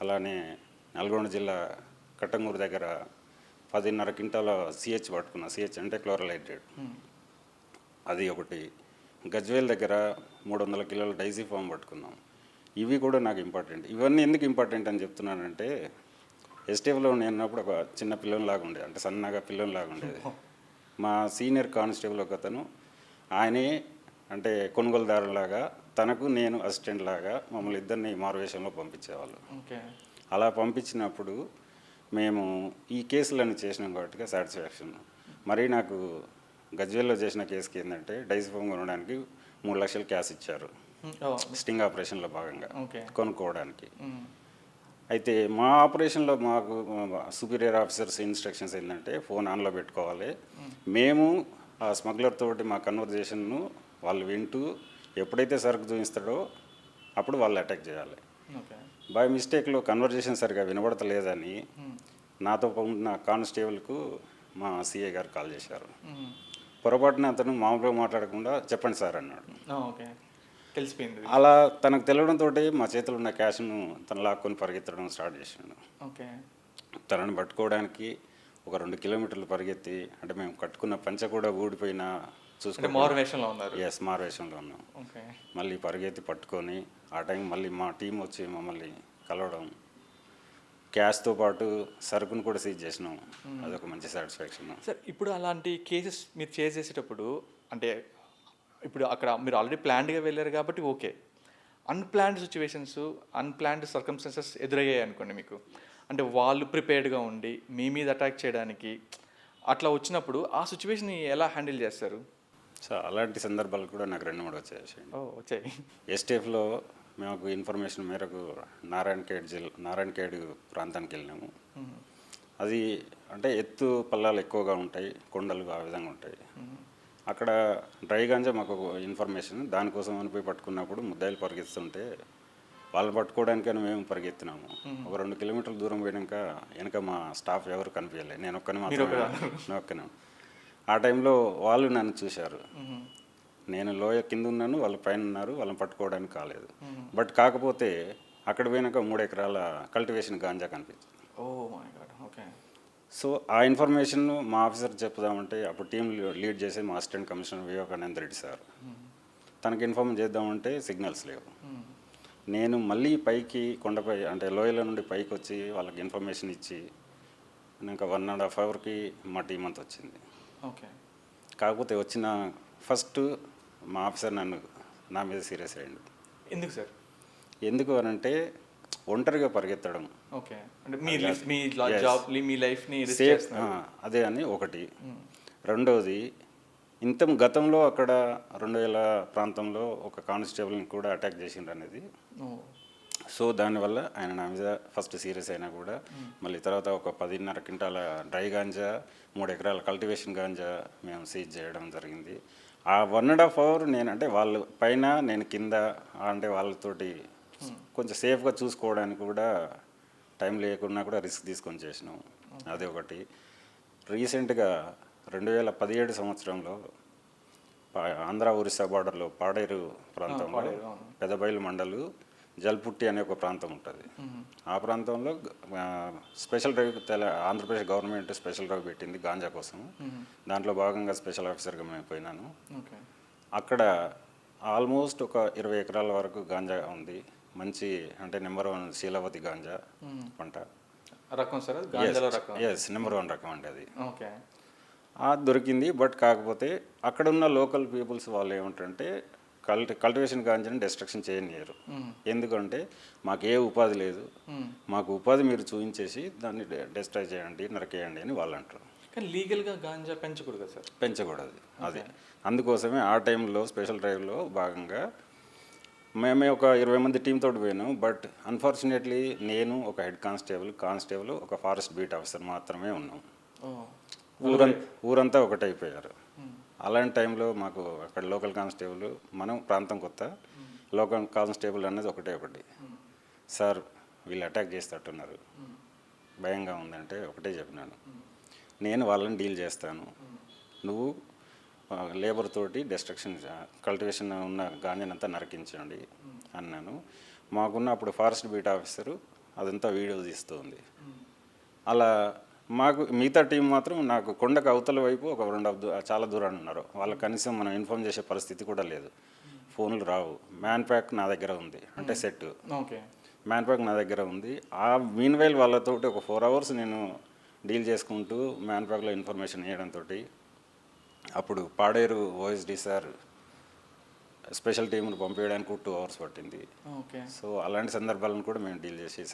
అలానే నల్గొండ జిల్లా కట్టంగూరు దగ్గర 10.5 క్వింటాల సిహెచ్ పట్టుకున్నా. సిహెచ్ అంటే క్లోరలైట్రేట్, అది ఒకటి. గజ్వేల్ దగ్గర 300 కిలోల డైజీఫామ్ పట్టుకున్నాం. ఇవి కూడా నాకు ఇంపార్టెంట్. ఇవన్నీ ఎందుకు ఇంపార్టెంట్ అని చెప్తున్నానంటే, ఎస్టీఎఫ్లో నేను ఉన్నప్పుడు ఒక చిన్న పిల్లోనిలాగా ఉండేది, అంటే సన్నగా పిల్లోనిలాగా ఉండేది. మా సీనియర్ కానిస్టేబుల్ ఒక అతను, ఆయనే అంటే కొనుగోలుదారులాగా, తనకు నేను అసిస్టెంట్ లాగా మమ్మల్ని ఇద్దరిని మారువేషంలో పంపించేవాళ్ళు. అలా పంపించినప్పుడు మేము ఈ కేసులన్నీ చేసినాం కాబట్టి సాటిస్ఫాక్షన్. మరీ నాకు గజ్వేల్లో చేసిన కేసుకి ఏంటంటే డైజీఫామ్ కొనడానికి 3 లక్షలు క్యాష్ ఇచ్చారు, స్టింగ్ ఆపరేషన్లో భాగంగా కొనుక్కోవడానికి. అయితే మా ఆపరేషన్లో మాకు సుపీరియర్ ఆఫీసర్స్ ఇన్స్ట్రక్షన్స్ ఏంటంటే ఫోన్ ఆన్లో పెట్టుకోవాలి. మేము ఆ స్మగ్లర్ తోటి మా కన్వర్జేషన్ను వాళ్ళు వింటూ ఎప్పుడైతే సరుకు చూపిస్తాడో అప్పుడు వాళ్ళు అటాక్ చేయాలి. బై మిస్టేక్లో కన్వర్జేషన్ సరిగా వినబడతలేదని నాతో ఉన్న కానిస్టేబుల్కు మా సిఐ గారు కాల్ చేశారు. పొరపాటున అతను మామూలుగా మాట్లాడకుండా చెప్పండి సార్ అన్నాడు. తెలిసిపోయింది. అలా తనకు తెలియడంతో మా చేతిలో ఉన్న క్యాష్ను తను లాక్కొని పరిగెత్తడం స్టార్ట్ చేసాడు. తనని పట్టుకోవడానికి ఒక 2 కిలోమీటర్లు పరిగెత్తి, అంటే మేము కట్టుకున్న పంచ కూడా ఊడిపోయినా చూసుకుంటే మారువేషంలో ఉన్నారు. ఎస్, మారువేషంలో ఉన్నాం. మళ్ళీ పరిగెత్తి పట్టుకొని ఆ టైం మళ్ళీ మా టీం వచ్చి మమ్మల్ని కలవడం, క్యాష్తో పాటు సరుకును కూడా సీజ్ చేసినాం. అదొక మంచి సాటిస్ఫాక్షన్. సార్, ఇప్పుడు అలాంటి కేసెస్ మీరు చేసేటప్పుడు, అంటే ఇప్పుడు అక్కడ మీరు ఆల్రెడీ ప్లాన్డ్గా వెళ్ళారు కాబట్టి okay, unplanned situations, unplanned circumstances ఎదురయ్యాయి అనుకోండి మీకు, అంటే వాళ్ళు ప్రిపేర్డ్గా ఉండి మీ మీద అటాక్ చేయడానికి అట్లా వచ్చినప్పుడు ఆ సిచ్యువేషన్ ఎలా హ్యాండిల్ చేస్తారు? సో అలాంటి సందర్భాలు కూడా నాకు 2-3 వచ్చాయి. ఎస్టీఎఫ్లో మాకు ఇన్ఫర్మేషన్ మేరకు నారాయణఖేడ్ ప్రాంతానికి వెళ్ళినాము. అది అంటే ఎత్తు పల్లాలు ఎక్కువగా ఉంటాయి, కొండలు ఆ విధంగా ఉంటాయి. అక్కడ డ్రై గాంజా మాకు ఇన్ఫర్మేషన్, దానికోసం అని పోయి పట్టుకున్నప్పుడు ముద్దాయిలు పరిగెత్తుంటే వాళ్ళని పట్టుకోవడానికని మేము పరిగెత్తినాము. ఒక 2 కిలోమీటర్ల దూరం పోయాక వెనక మా స్టాఫ్ ఎవరు కనిపించలేదు, నేను ఒక్కనే. ఆ టైంలో వాళ్ళు నన్ను చూశారు. నేను లోయ కింద ఉన్నాను, వాళ్ళు పైన ఉన్నారు, వాళ్ళని పట్టుకోవడానికి కాలేదు. బట్ కాకపోతే అక్కడ పోయినాక 3 ఎకరాల కల్టివేషన్ గాంజా కనిపించింది. సో ఆ ఇన్ఫర్మేషన్ మా ఆఫీసర్ చెప్దామంటే అప్పుడు టీం లీడ్ చేసే మా assistant commissioner Vivekananda Reddy sir, తనకి ఇన్ఫార్మ్ చేద్దామంటే సిగ్నల్స్ లేవు. నేను మళ్ళీ పైకి కొండపై అంటే లోయల నుండి పైకి వచ్చి వాళ్ళకి ఇన్ఫర్మేషన్ ఇచ్చి ఇంకా 1.5 అవర్కి మా టీం అంతా వచ్చింది. కాకపోతే వచ్చిన ఫస్ట్ మా ఆఫీసర్ నా మీద సీరియస్ అయ్యాడు. ఎందుకు సార్? ఎందుకు అని అంటే ఒంటరిగా పరిగెత్తడం, అదే అని ఒకటి. రెండవది, గతంలో అక్కడ 2000 ప్రాంతంలో ఒక కానిస్టేబుల్ని కూడా అటాక్ చేసిండ్రు అనేది. సో దానివల్ల ఆయన నా మీద ఫస్ట్ సీరియస్ అయినా కూడా మళ్ళీ తర్వాత ఒక 10.5 క్వింటాల డ్రై గాంజా, 3 ఎకరాల కల్టివేషన్ గాంజా మేము సీజ్ చేయడం జరిగింది. ఆ 1.5 అవర్ నేను అంటే వాళ్ళ పైన నేను కింద, అంటే వాళ్ళతోటి కొంచెం సేఫ్గా చూసుకోవడానికి కూడా టైం లేకున్నా కూడా రిస్క్ తీసుకొని చేసినాం. అదే ఒకటి. రీసెంట్గా 2017 సంవత్సరంలో ఆంధ్ర ఒరిస్సా బార్డర్లో పాడేరు ప్రాంతంలో పెదబైలు మండలు జల్పుట్టి అనే ఒక ప్రాంతం ఉంటుంది. ఆ ప్రాంతంలో special drive Andhra Pradesh government special drive పెట్టింది గాంజా కోసం. దాంట్లో భాగంగా స్పెషల్ ఆఫీసర్గా మేము పోయినాను. అక్కడ ఆల్మోస్ట్ ఒక 20 ఎకరాల వరకు గాంజా ఉంది. మంచి అంటే నెంబర్ 1 శీలవతి గాంజా పంట రకం సార్. ఎస్, నెంబర్ 1 రకం అండి అది. దొరికింది. బట్ కాకపోతే అక్కడ ఉన్న లోకల్ పీపుల్స్ వాళ్ళు ఏమంటారంటే కల్టివేషన్ గాంజాని డిస్ట్రక్షన్ చేయనియరు. ఎందుకంటే మాకు ఏ ఉపాధి లేదు, మాకు ఉపాధి మీరు చూపించేసి దాన్ని డిస్ట్రాయ్ చేయండి, నరకేయండి అని వాళ్ళు అంటారు. కానీ లీగల్గా గాంజా పెంచకూడదు కదా సార్? పెంచకూడదు. అదే అందుకోసమే ఆ టైంలో స్పెషల్ డ్రైవ్లో భాగంగా మేమే ఒక 20 మంది టీం తోటి పోయాను. బట్ అన్ఫార్చునేట్లీ నేను ఒక హెడ్ కానిస్టేబుల్, ఒక ఫారెస్ట్ బీట్ ఆఫీసర్ మాత్రమే ఉన్నాం. ఊరంతా ఒకటైపోయారు. అలాంటి టైంలో మాకు అక్కడ లోకల్ కానిస్టేబుల్, మనం ప్రాంతం కొత్త, లోకల్ కానిస్టేబుల్ అనేది ఒకటి. సార్ వీళ్ళు అటాక్ చేస్తట్టున్నారు, భయంగా ఉందంటే ఒకటే చెప్పినాను, నేను వాళ్ళని డీల్ చేస్తాను, నువ్వు లేబర్ తోటి డిస్ట్రక్షన్ కల్టివేషన్ ఉన్న గాంజానంతా నరికించండి అన్నాను. మాకున్న అప్పుడు ఫారెస్ట్ బీట్ ఆఫీసరు అదంతా వీడియో తీస్తుంది. అలా మాకు మిగతా టీం మాత్రం నాకు కొండకు అవతల వైపు ఒక చాలా దూరాన్ని ఉన్నారు. వాళ్ళకి కనీసం మనం ఇన్ఫామ్ చేసే పరిస్థితి కూడా లేదు. ఫోన్లు రావు. మ్యాన్ ప్యాక్ నా దగ్గర ఉంది, అంటే సెట్ ఓకే. మ్యాన్ ప్యాక్ నా దగ్గర ఉంది. ఆ మీన్ వైల్ వాళ్ళతోటి ఒక 4 hours నేను డీల్ చేసుకుంటూ మ్యాన్ ప్యాక్లో ఇన్ఫర్మేషన్ ఇవ్వడంతో అప్పుడు పాడేరు ఓఎస్డి సార్ స్పెషల్ టీంను పంపించడానికి 2 hours పట్టింది. ఓకే. సో అలాంటి సందర్భాలను కూడా మేము డీల్ చేసి